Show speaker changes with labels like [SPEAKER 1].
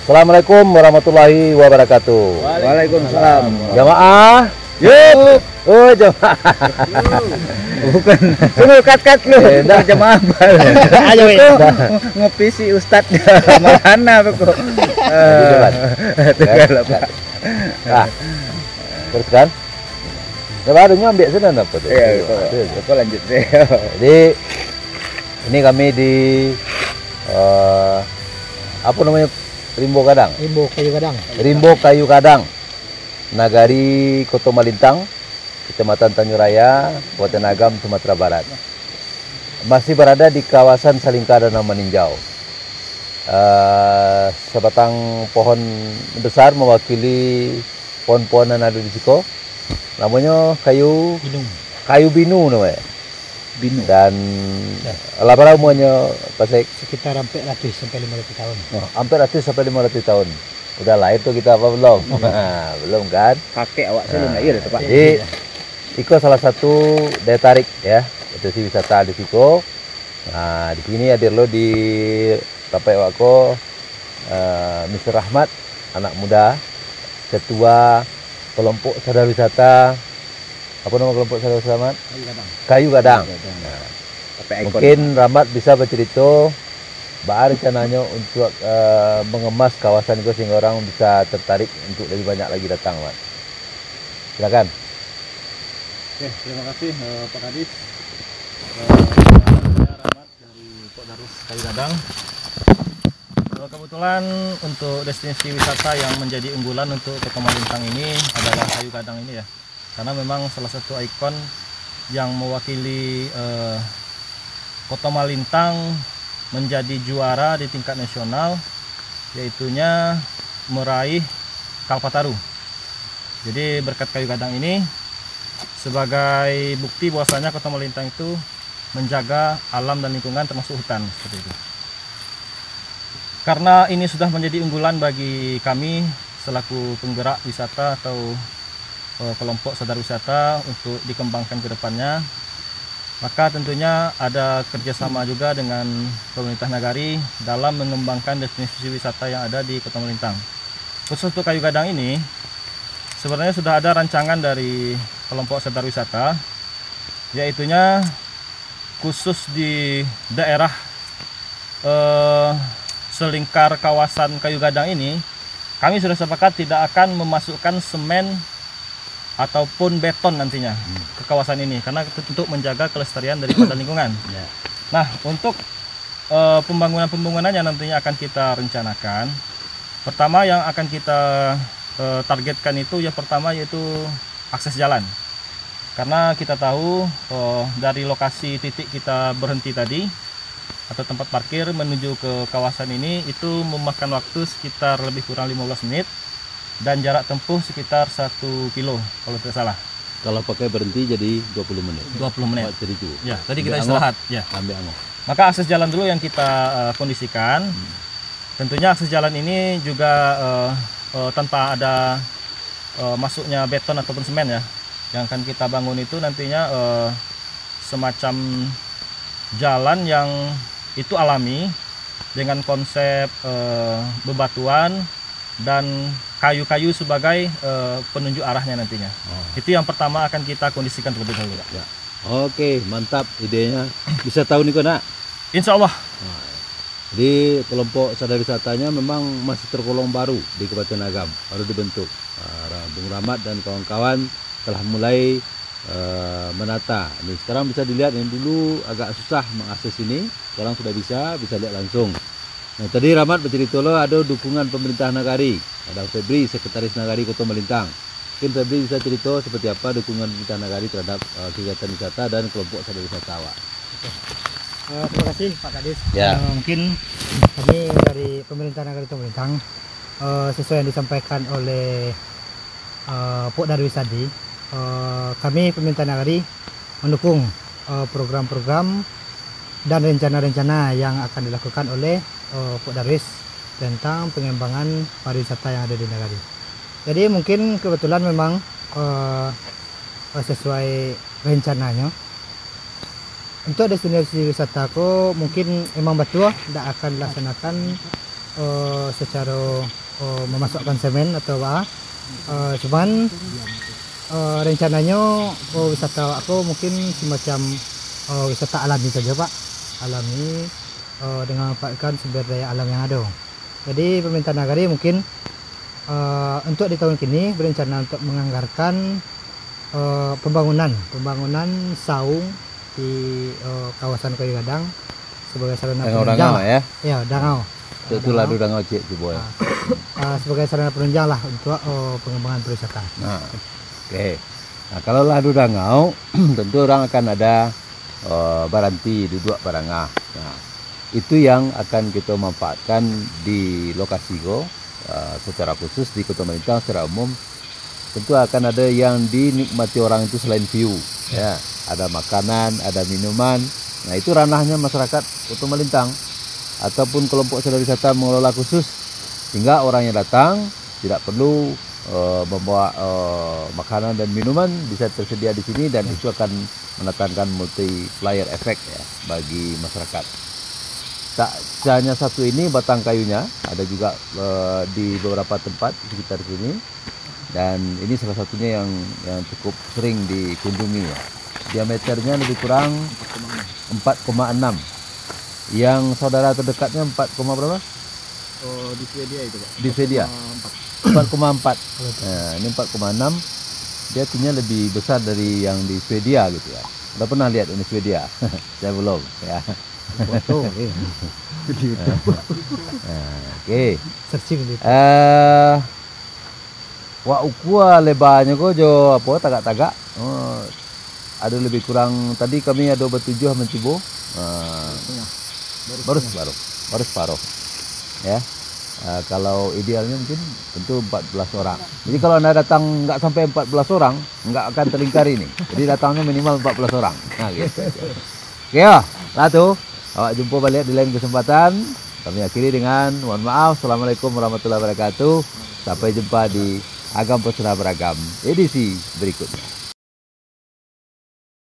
[SPEAKER 1] Assalamualaikum warahmatullahi wabarakatuh.
[SPEAKER 2] Waalaikumsalam.
[SPEAKER 1] Jamaah, yuk. Oh, jamaah.
[SPEAKER 2] Bukan. Tunggu kat lu. Jamaah.
[SPEAKER 1] Ayo
[SPEAKER 2] ngopi si Ustadz mana kok.
[SPEAKER 1] Nah, teruskan. Coba adunya ambil sana apa tuh?
[SPEAKER 2] Iya, kok lanjut deh.
[SPEAKER 1] Jadi ini kami di apa namanya? Rimbo Kadang. Rimbo Kayu Kadang. Nagari Koto Malintang, Kecamatan Tanjung Raya, Kabupaten Agam, Sumatera Barat. Masih berada di kawasan Salingka Danau Meninjau. Sebatang pohon besar mewakili pohon-pohon yang ada di siko. Namanya kayu binu namanya.
[SPEAKER 2] Binu.
[SPEAKER 1] Dan berapa umurnya Pasek?
[SPEAKER 3] Sekitar hampir 100 sampai 500 tahun.
[SPEAKER 1] Oh, hampir 100 sampai 500 tahun. Udah lahir tuh kita apa belum? Belum kan?
[SPEAKER 2] Kakek awak saya lahir itu Pak.
[SPEAKER 1] Jadi Siko salah satu daya tarik ya, itu sih wisata di Siko. Nah di sini hadir lo di Tapai Wako, Mr. Rahmat, anak muda, ketua kelompok sadar wisata. Apa nama kelompok sadar wisata? Kayu Kadang. Nah, mungkin Rahmat bisa bercerita bahwa rencananya untuk mengemas kawasan itu sehingga orang bisa tertarik untuk lebih banyak lagi datang, Mas. Silakan.
[SPEAKER 4] Oke, terima kasih Pak Kadis. Saya Rahmat dari Podarus Kayu Kadang. Kebetulan untuk destinasi wisata yang menjadi unggulan untuk Kota Malintang ini adalah Kayu Kadang ini ya. Karena memang salah satu ikon yang mewakili Kota Malintang menjadi juara di tingkat nasional, yaitunya meraih Kalpataru. Jadi berkat Kayu Kadang ini sebagai bukti bahwasanya Kota Malintang itu menjaga alam dan lingkungan termasuk hutan seperti itu. Karena ini sudah menjadi unggulan bagi kami selaku penggerak wisata atau kelompok sadar wisata untuk dikembangkan ke depannya, maka tentunya ada kerjasama juga dengan pemerintah nagari dalam mengembangkan destinasi wisata yang ada di Kota Malintang. Khusus untuk Kayu Kadang ini, sebenarnya sudah ada rancangan dari kelompok sadar wisata, yaitunya khusus di daerah selingkar kawasan Kayu Kadang ini, kami sudah sepakat tidak akan memasukkan semen ataupun beton nantinya ke kawasan ini karena untuk menjaga kelestarian daripada lingkungan. Nah, untuk pembangunannya nantinya akan kita rencanakan. Pertama yang akan kita targetkan itu yang pertama yaitu akses jalan. Karena kita tahu dari lokasi titik kita berhenti tadi atau tempat parkir menuju ke kawasan ini itu memakan waktu sekitar lebih kurang 15 menit. Dan jarak tempuh sekitar 1 kilo kalau tidak salah.
[SPEAKER 1] Kalau pakai berhenti jadi 20 menit.
[SPEAKER 4] 20 menit.
[SPEAKER 1] Jadi itu.
[SPEAKER 4] Ya, tadi kita istirahat. Ya.
[SPEAKER 1] Ambil angok.
[SPEAKER 4] Maka akses jalan dulu yang kita kondisikan. Tentunya akses jalan ini juga tanpa ada masuknya beton ataupun semen ya. Yang akan kita bangun itu nantinya semacam jalan yang itu alami dengan konsep bebatuan dan kayu-kayu sebagai penunjuk arahnya nantinya. Itu yang pertama akan kita kondisikan terlebih dahulu.
[SPEAKER 1] Ya. Oke, mantap idenya. Bisa tahu nih nak?
[SPEAKER 4] Insya Allah.
[SPEAKER 1] Jadi kelompok sadar wisatanya memang masih tergolong baru di Kabupaten Agam, baru dibentuk. Bung Rahmat dan kawan-kawan telah mulai menata. Ini sekarang bisa dilihat yang dulu agak susah mengakses ini, sekarang sudah bisa lihat langsung. Nah tadi Rahmat bercerita lo ada dukungan pemerintah nagari, ada Febri sekretaris nagari Kota Malintang. Mungkin Febri bisa cerita seperti apa dukungan pemerintah nagari terhadap kegiatan wisata dan kelompok sadar wisata awak.
[SPEAKER 3] Terima kasih Pak Kadis.
[SPEAKER 1] Ya.
[SPEAKER 3] Mungkin kami dari pemerintah nagari Kota Malintang sesuai yang disampaikan oleh Pok Darwis tadi, kami pemerintah nagari mendukung program-program dan rencana-rencana yang akan dilakukan oleh Pok Darwis tentang pengembangan pariwisata yang ada di nagari. Jadi mungkin kebetulan memang sesuai rencananya untuk destinasi wisataku mungkin memang betul tidak akan dilaksanakan secara memasukkan semen atau apa. Cuman rencananya wisata aku mungkin semacam wisata alami saja Pak, alami dengan memanfaatkan sumber daya alam yang ada. Jadi pemerintah nagari mungkin untuk di tahun ini berencana untuk menganggarkan pembangunan saung di kawasan Kayu Gadang sebagai sarana penunjang lah. Ya, dangau.
[SPEAKER 1] Itu ladu dangau cik boy.
[SPEAKER 3] Sebagai sarana penunjang lah untuk pengembangan pariwisata.
[SPEAKER 1] Nah, oke. Nah, kalau ladu dangau tentu orang akan ada baranti duduk barangah. Nah, itu yang akan kita manfaatkan di lokasi go secara khusus di Kota Melintang secara umum. Tentu akan ada yang dinikmati orang itu selain view, ya. Ada makanan, ada minuman. Nah, itu ranahnya masyarakat Kota Melintang ataupun kelompok sadar wisata mengelola khusus, sehingga orang yang datang tidak perlu membawa makanan dan minuman, bisa tersedia di sini dan itu akan mendatangkan multiplier effect ya bagi masyarakat. Tak hanya satu ini batang kayunya, ada juga di beberapa tempat di sekitar sini, dan ini salah satunya yang cukup sering dikunjungi ya. Diameternya lebih kurang 4,6. Yang saudara terdekatnya 4, berapa?
[SPEAKER 4] Di Swedia itu Pak.
[SPEAKER 1] Di Swedia 4,4. Nah, ini 4,6. Dia artinya lebih besar dari yang di Swedia gitu ya. Udah pernah lihat ini Swedia? Saya belum ya.
[SPEAKER 3] Foto.
[SPEAKER 1] Oke.
[SPEAKER 3] Searching gitu.
[SPEAKER 1] Wah ukua lebarnya kok jo apa tagak-tagak. Ada lebih kurang tadi kami ada bertujuh mencibo. Baru separuh. Ya. Kalau idealnya mungkin tentu 14 orang. Jadi kalau Anda datang nggak sampai 14 orang, nggak akan terlingkar ini. Jadi datangnya minimal 14 orang. Nah gitu. Oke ya, lah tuh. Awak jumpa balik di lain kesempatan. Kami akhiri dengan mohon maaf. Assalamualaikum warahmatullahi wabarakatuh. Sampai jumpa di Agam Pesona Beragam edisi berikutnya.